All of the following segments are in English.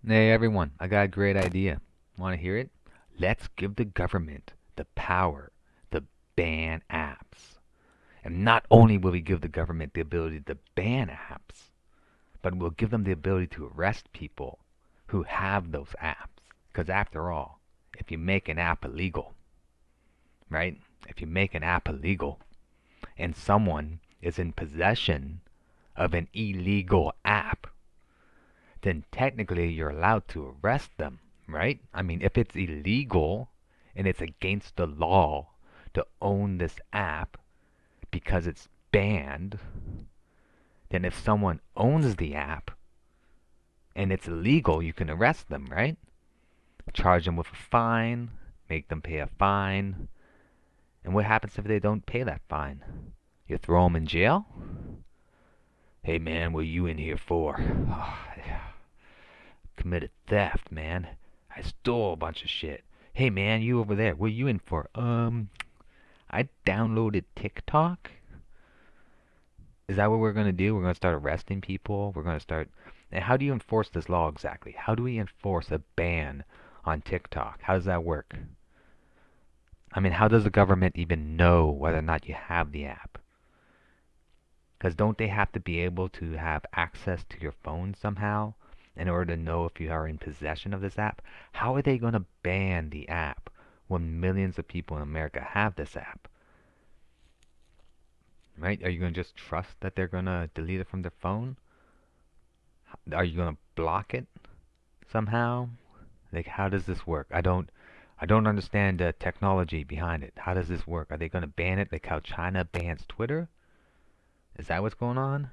Hey everyone, I got a great idea. Want to hear it? Let's give the government the power to ban apps. And not only will we give the government the ability to ban apps, but we'll give them the ability to arrest people who have those apps. Because after all, if you make an app illegal, right? If you make an app illegal and someone is in possession of an illegal app, then technically you're allowed to arrest them, right? I mean, if it's illegal and it's against the law to own this app because it's banned, then if someone owns the app and it's illegal, you can arrest them, right? Charge them with a fine, make them pay a fine. And what happens if they don't pay that fine? You throw them in jail? Hey man, what are you in here for? Oh, yeah. Committed theft, man. I stole a bunch of shit. Hey man, you over there, what are you in for? I downloaded TikTok. Is that what we're gonna do? We're gonna start arresting people? We're gonna start. And how do you enforce this law exactly? How do we enforce a ban on TikTok? How does that work? I mean, how does the government even know whether or not you have the app? Because don't they have to be able to have access to your phone somehow in order to know if you are in possession of this app? How are they going to ban the app when millions of people in America have this app? Right? Are you going to just trust that they're going to delete it from their phone? Are you going to block it somehow? Like, how does this work? I don't understand the technology behind it. How does this work? Are they going to ban it like how China bans Twitter? Is that what's going on?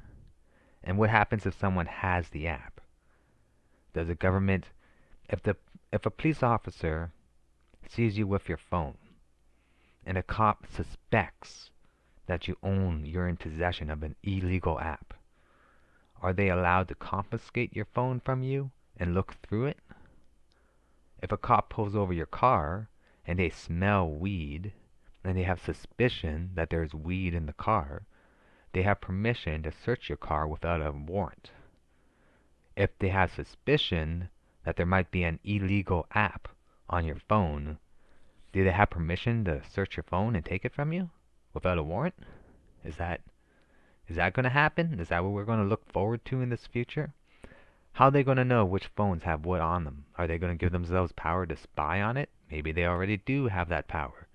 And what happens if someone has the app? Does the government, if the if a police officer sees you with your phone and a cop suspects that you're in possession of an illegal app, are they allowed to confiscate your phone from you and look through it? If a cop pulls over your car and they smell weed and they have suspicion that there's weed in the car, they have permission to search your car without a warrant. If they have suspicion that there might be an illegal app on your phone, do they have permission to search your phone and take it from you without a warrant? Is that is that going to happen? Is that what we're going to look forward to in this future? How are they going to know which phones have what on them? Are they going to give themselves power to spy on it? Maybe they already do have that power.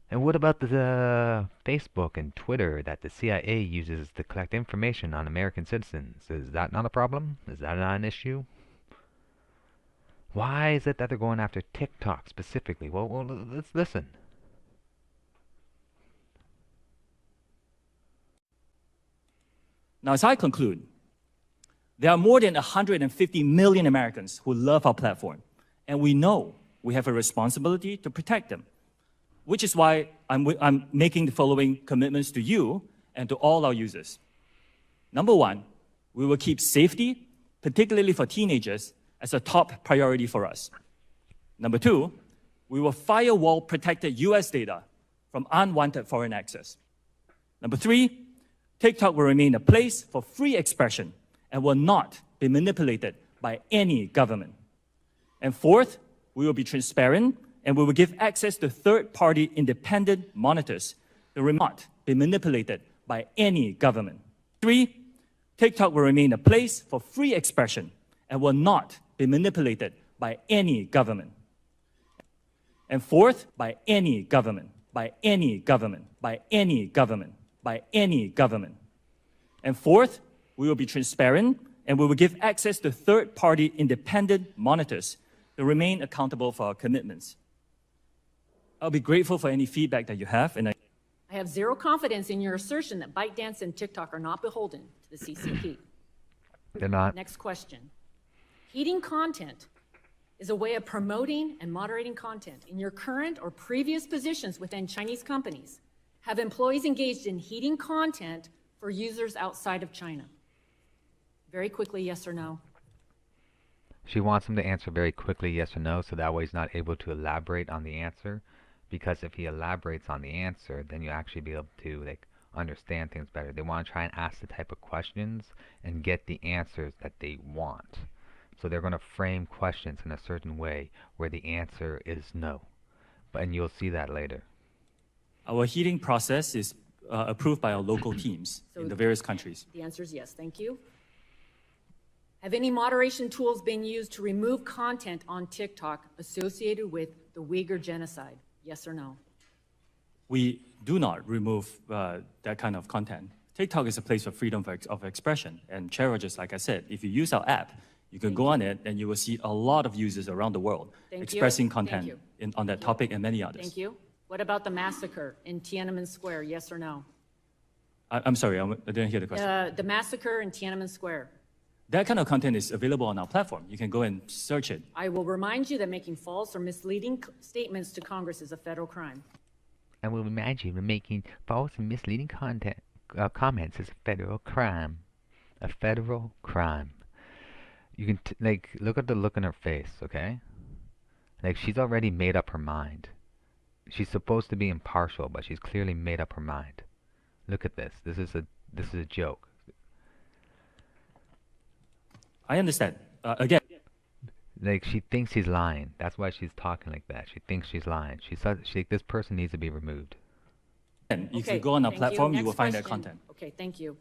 And what about the Facebook and Twitter that the CIA uses to collect information on American citizens? Is that not a problem? Is that not an issue? Why is it that they're going after TikTok specifically? Well, let's listen. Now, as I conclude, there are more than 150 million Americans who love our platform, and we know we have a responsibility to protect them, which is why I'm making the following commitments to you and to all our users. Number one, we will keep safety, particularly for teenagers, as a top priority for us. Number two, we will firewall protected US data from unwanted foreign access. Number three, TikTok will remain a place for free expression and will not be manipulated by any government. And fourth, we will be transparent and we will give access to third-party independent monitors that will not be manipulated by any government. Three, TikTok will remain a place for free expression and will not be manipulated by any government. And fourth, by any government, by any government, by any government, by any government. And fourth, we will be transparent and we will give access to third-party independent monitors to remain accountable for our commitments. I'll be grateful for any feedback that you have. I have zero confidence in your assertion that ByteDance and TikTok are not beholden to the CCP. They're not. Next question. Heating content is a way of promoting and moderating content. In your current or previous positions within Chinese companies, have employees engaged in heating content for users outside of China? Very quickly, yes or no? She wants him to answer very quickly yes or no, so that way he's not able to elaborate on the answer. Because if he elaborates on the answer, then you actually be able to understand things better. They want to try and ask the type of questions and get the answers that they want. So they're going to frame questions in a certain way where the answer is no. And you'll see that later. Our heating process is approved by our local teams in the various countries. The answer is yes. Thank you. Have any moderation tools been used to remove content on TikTok associated with the Uyghur genocide? Yes or no? We do not remove that kind of content. TikTok is a place of freedom of expression. And Chair Rogers, like I said, if you use our app, you can go on it and you will see a lot of users around the world expressing content on that topic and many others. Thank you. What about the massacre in Tiananmen Square? Yes or no? I'm sorry, I didn't hear the question. The massacre in Tiananmen Square. That kind of content is available on our platform. You can go and search it. I will remind you that making false or misleading statements to Congress is a federal crime. I will remind you that making false and misleading comments is a federal crime. A federal crime. You can look at the look in her face, okay? Like, she's already made up her mind. She's supposed to be impartial, but she's clearly made up her mind. Look at this. This is a joke. I understand. Again, like, she thinks he's lying. That's why she's talking like that. She thinks she's lying. This person needs to be removed. if you go on our platform, you will find that content. Okay, thank you.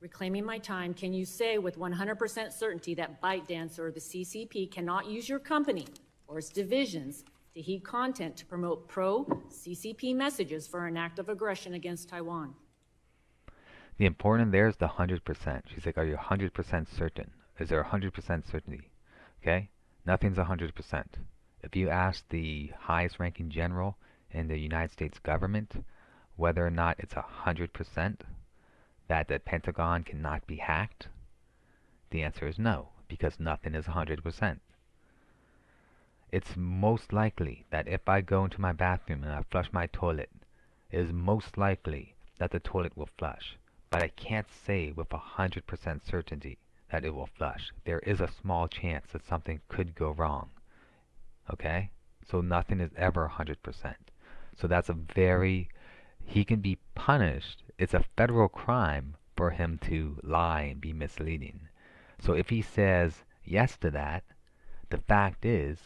Reclaiming my time, can you say with 100% certainty that ByteDance or the CCP cannot use your company or its divisions to heat content to promote pro-CCP messages for an act of aggression against Taiwan? The important there is the 100%. She's like, are you 100% certain? Is there 100% certainty? Okay? Nothing's 100%. If you ask the highest ranking general in the United States government whether or not it's 100% that the Pentagon cannot be hacked, the answer is no, because nothing is 100%. It's most likely that if I go into my bathroom and I flush my toilet, it is most likely that the toilet will flush. But I can't say with 100% certainty that it will flush. There is a small chance that something could go wrong. Okay? So nothing is ever 100%. So that's he can be punished. It's a federal crime for him to lie and be misleading. So if he says yes to that, the fact is,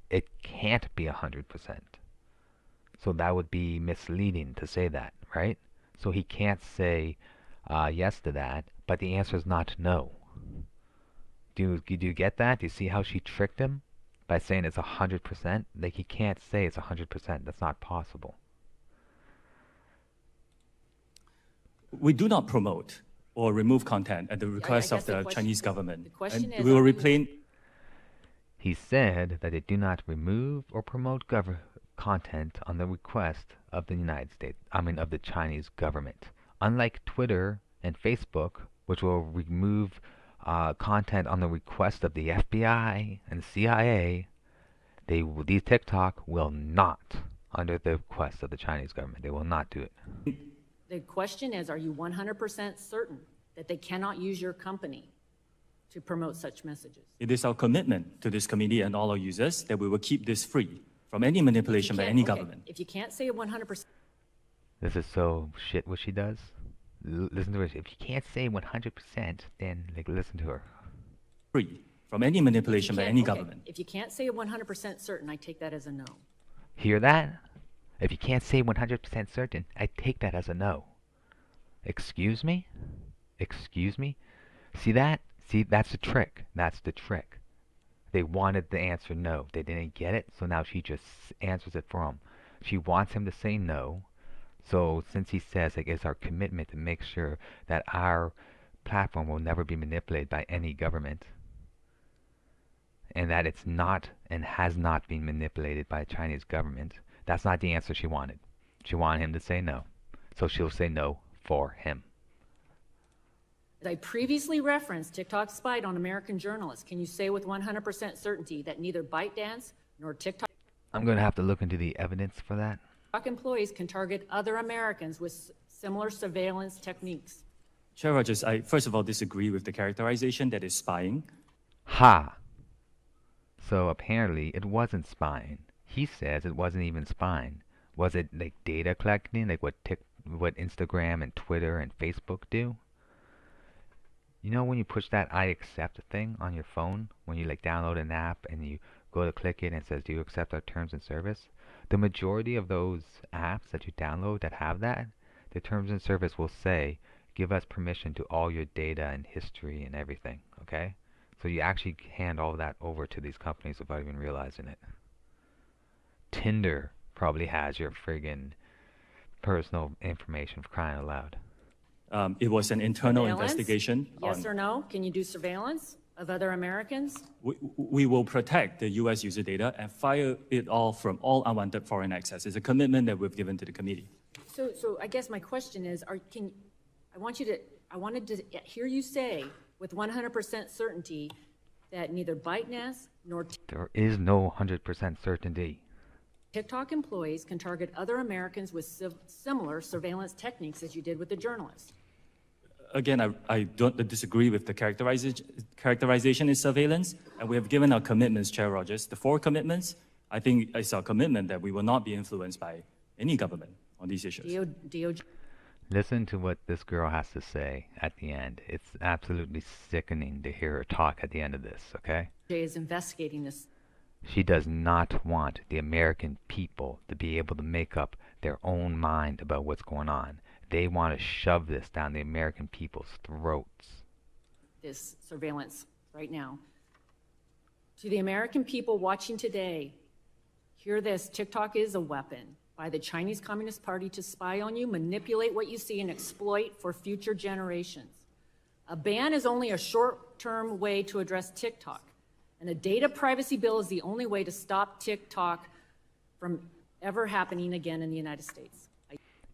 it can't be 100%. So that would be misleading to say that, right? So he can't say yes to that, but the answer is not no. Do you get that? Do you see how she tricked him by saying it's 100%? Like, he can't say it's 100%. That's not possible. We do not promote or remove content at the request of the Chinese government. The question is, we will replace. He said that they do not remove or promote content on the request of the of the Chinese government. Unlike Twitter and Facebook, which will remove content on the request of the FBI and CIA, these TikTok will not, under the request of the Chinese government. They will not do it. the question is, are you 100% certain that they cannot use your company to promote such messages? It is our commitment to this committee and all our users that we will keep this free from any manipulation by any government. If you can't say 100%. This is so shit what she does. Listen to her. If you can't say 100%, then listen to her. Free from any manipulation by any government. If you can't say 100% certain, I take that as a no. Hear that? If you can't say 100% certain, I take that as a no. Excuse me? Excuse me? See that? See, that's the trick. That's the trick. They wanted the answer no. They didn't get it, so now she just answers it for him. She wants him to say no. So since he says it's our commitment to make sure that our platform will never be manipulated by any government, and that it's not and has not been manipulated by the Chinese government, that's not the answer she wanted. She wanted him to say no. So she'll say no for him. As I previously referenced, TikTok spied on American journalists. Can you say with 100% certainty that neither ByteDance nor TikTok I'm going to have to look into the evidence for that. employees can target other Americans with similar surveillance techniques? Chair Rogers, I first of all disagree with the characterization that is spying. Ha! So apparently it wasn't spying. He says it wasn't even spying. Was it data collecting, like what Instagram and Twitter and Facebook do? You know when you push that I accept thing on your phone, when you like download an app and you go to click it and it says, do you accept our terms and service? The majority of those apps that you download that have that, the terms and service will say, give us permission to all your data and history and everything, okay? So you actually hand all that over to these companies without even realizing it. Tinder probably has your friggin' personal information for crying out loud. It was an internal Surveillance? investigation. Yes or no? Can you do surveillance of other Americans? We will protect the U.S. user data and fire it off from all unwanted foreign access. It's a commitment that we've given to the committee. So I guess my question is, I wanted to hear you say with 100% certainty that neither ByteDance nor There is no 100% certainty. TikTok employees can target other Americans with similar surveillance techniques as you did with the journalists. Again, I don't disagree with the characterization is surveillance, and we have given our commitments, Chair Rogers. The 4 commitments, I think it's our commitment that we will not be influenced by any government on these issues. DOJ Listen to what this girl has to say at the end. It's absolutely sickening to hear her talk at the end of this, okay? is investigating this. She does not want the American people to be able to make up their own mind about what's going on. They want to shove this down the American people's throats. This surveillance right now. To the American people watching today, hear this, TikTok is a weapon by the Chinese Communist Party to spy on you, manipulate what you see, and exploit for future generations. A ban is only a short-term way to address TikTok, and a data privacy bill is the only way to stop TikTok from ever happening again in the United States.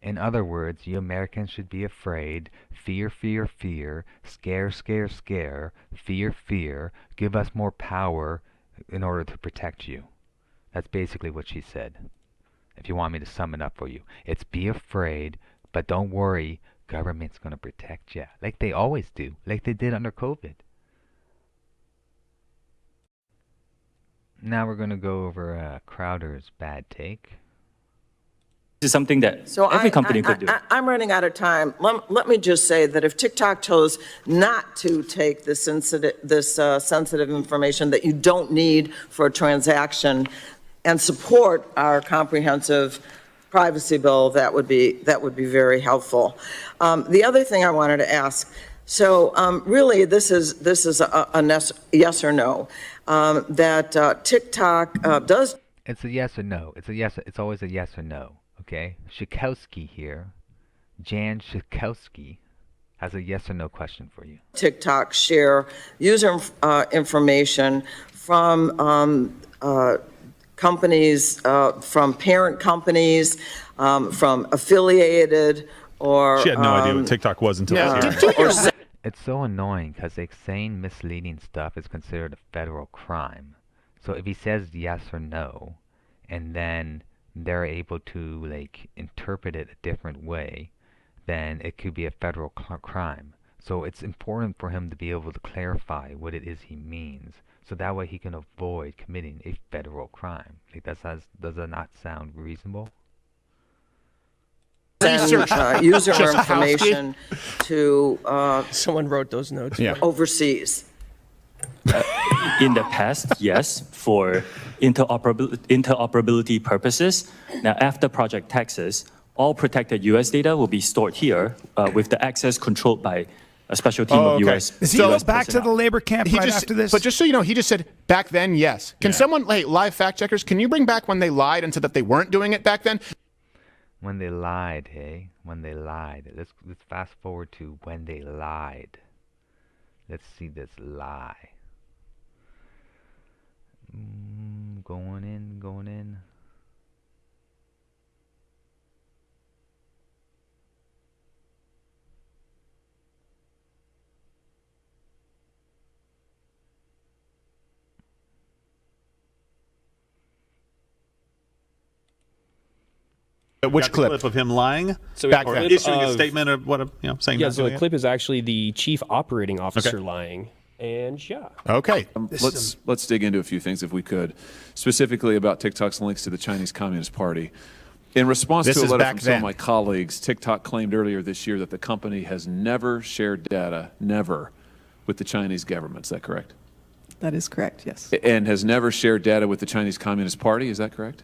In other words, you Americans should be afraid. Fear, fear, fear. Scare, scare, scare. Fear, fear. Give us more power in order to protect you. That's basically what she said. If you want me to sum it up for you. It's be afraid, but don't worry. Government's going to protect you. Like they always do. Like they did under COVID. Now we're going to go over Crowder's bad take. This is something that every company could do. I'm running out of time. Let me just say that if TikTok chose not to take this sensitive information that you don't need for a transaction and support our comprehensive privacy bill, that would be very helpful. The other thing I wanted to ask, so really this is a yes or no, that TikTok does. It's a yes or no. It's a yes. It's always a yes or no. Okay, Schakowsky here, Jan Schakowsky, has a yes or no question for you. TikTok share user information from companies, from parent companies, from affiliated or... She had no idea what TikTok was until this year. It's so annoying because like saying misleading stuff is considered a federal crime. So if he says yes or no, and then they're able to like interpret it a different way, then it could be a federal crime. So it's important for him to be able to clarify what it is he means, so that way he can avoid committing a federal crime. Like does that not sound reasonable? User information to someone wrote those notes. Yeah. overseas. In the past, yes, for interoperability purposes. Now, after Project Texas, all protected U.S. data will be stored here with the access controlled by a special team of U.S. Does he US go back to the personnel. labor camp right after this? But just so you know, he just said back then, yes. Can someone, live fact checkers, can you bring back when they lied and said that they weren't doing it back then? When they lied, hey? When they lied. Let's fast forward to when they lied. Let's see this lie. Going in. Which clip of him lying? So back or then, issuing a statement or what? Saying. Yeah, not so doing the it? clip is actually the chief operating officer lying. And yeah. Okay. Let's dig into a few things if we could, specifically about TikTok's links to the Chinese Communist Party. In response This to a is letter back from some of then. my colleagues, TikTok claimed earlier this year that the company has never shared data, never, with the Chinese government. Is that correct? That is correct, yes. And has never shared data with the Chinese Communist Party. Is that correct?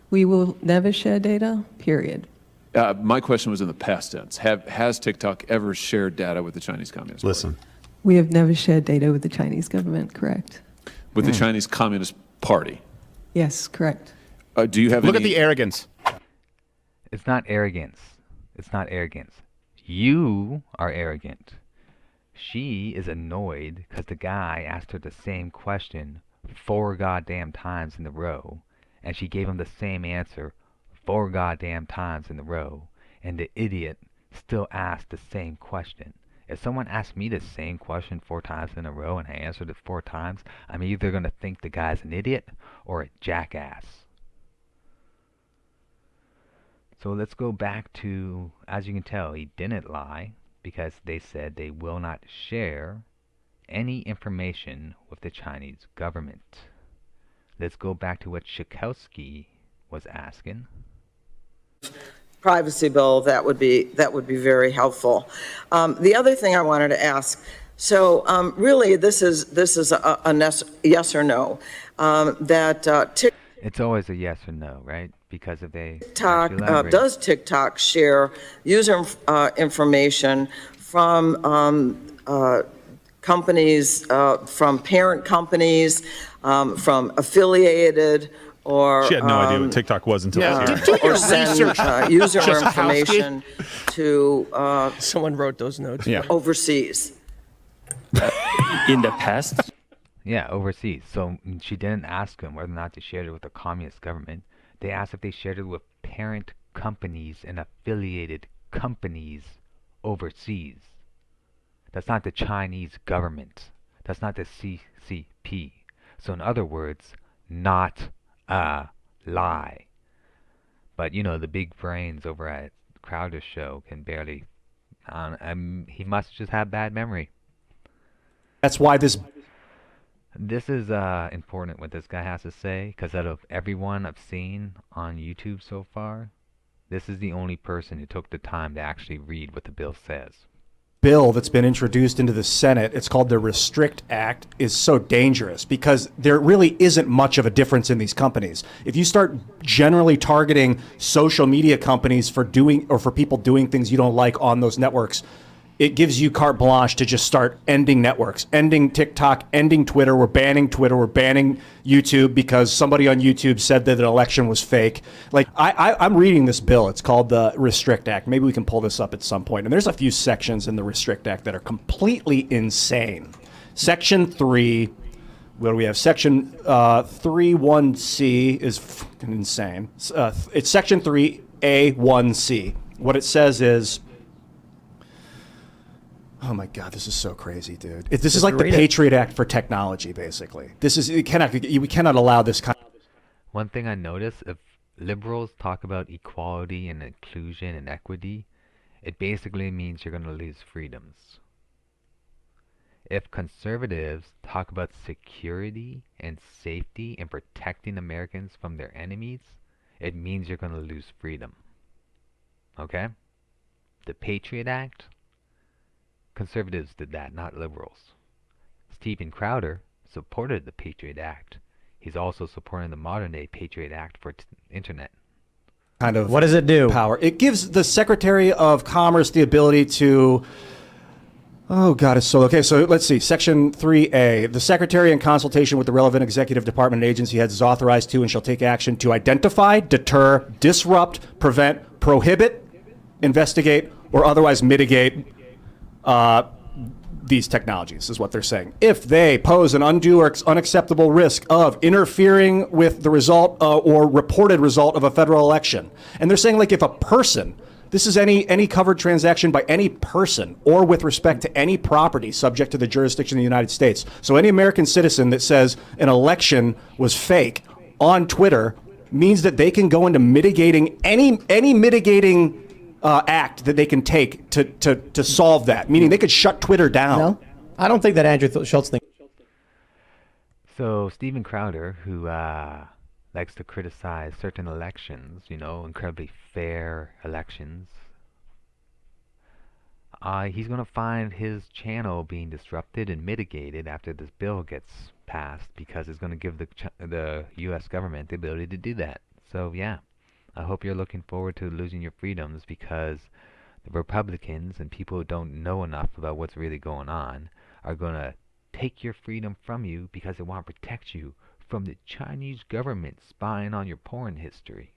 We will never share data, period. My question was in the past tense. Has TikTok ever shared data with the Chinese Communist Listen. We have never shared data with the Chinese government, correct? Party? With the Chinese Communist Party? Yes, correct. Do you have Look any... at the arrogance. It's not arrogance. It's not arrogance. You are arrogant. She is annoyed because the guy asked her the same question 4 goddamn times in a row, and she gave him the same answer 4 goddamn times in a row, and the idiot still asked the same question. If someone asked me the same question 4 times in a row and I answered it 4 times, I'm either going to think the guy's an idiot or a jackass. So let's go back to, as you can tell, he didn't lie because they said they will not share any information with the Chinese government. Let's go back to what Schakowsky was asking. Privacy bill, that would be very helpful. The other thing I wanted to ask, so really this is a yes or no, that It's always a yes or no, right? Because if they TikTok, actually elaborate. does TikTok share user information from companies, from parent companies, from affiliated, or She had no idea what TikTok was until Yeah. this year. or send user Just information to Someone wrote those notes. Yeah. overseas. In the past, Yeah, overseas. So she didn't ask him whether or not they shared it with the communist government. They asked if they shared it with parent companies and affiliated companies overseas. That's not the Chinese government. That's not the CCP. So in other words, not a lie. But you know, the big brains over at Crowder's show can barely. He must just have bad memory. That's why this This is important what this guy has to say, because out of everyone I've seen on YouTube so far, this is the only person who took the time to actually read what the bill says. bill that's been introduced into the Senate, it's called the Restrict Act, is so dangerous because there really isn't much of a difference in these companies. If you start generally targeting social media companies for doing or for people doing things you don't like on those networks, it gives you carte blanche to just start ending networks, ending TikTok, ending Twitter. We're banning Twitter. We're banning YouTube because somebody on YouTube said that an election was fake. Like, I'm reading this bill. It's called the Restrict Act. Maybe we can pull this up at some point. And there's a few sections in the Restrict Act that are completely insane. Section 3, what do we have? Section 3(1)(c) is fucking insane. It's Section 3(a)(1)(c). What it says is, oh my God, this is so crazy, dude. This is like the Patriot Act for technology, basically. We cannot allow this kind of... One thing I notice, if liberals talk about equality and inclusion and equity, it basically means you're going to lose freedoms. If conservatives talk about security and safety and protecting Americans from their enemies, it means you're going to lose freedom. Okay? The Patriot Act, conservatives did that, not liberals. Steven Crowder supported the Patriot Act. He's also supporting the modern-day Patriot Act for internet. kind of What does it do? Power. It gives the Secretary of Commerce the ability to... Oh, God, it's so... Okay, so let's see. Section 3A. The Secretary, in consultation with the relevant executive department and agency heads, is authorized to and shall take action to identify, deter, disrupt, prevent, prohibit, investigate, or otherwise mitigate these technologies, is what they're saying. If they pose an undue or unacceptable risk of interfering with the result or reported result of a federal election. And they're saying, like, if a person, this is any covered transaction by any person or with respect to any property subject to the jurisdiction of the United States. So any American citizen that says an election was fake on Twitter means that they can go into mitigating any mitigating act that they can take to solve that, meaning they could shut Twitter down. No, I don't think that Andrew Schultz thinks. So Steven Crowder, who likes to criticize certain elections, incredibly fair elections, he's going to find his channel being disrupted and mitigated after this bill gets passed because it's going to give the U.S. government the ability to do that. So yeah, I hope you're looking forward to losing your freedoms because the Republicans and people who don't know enough about what's really going on are going to take your freedom from you because they want to protect you from the Chinese government spying on your porn history.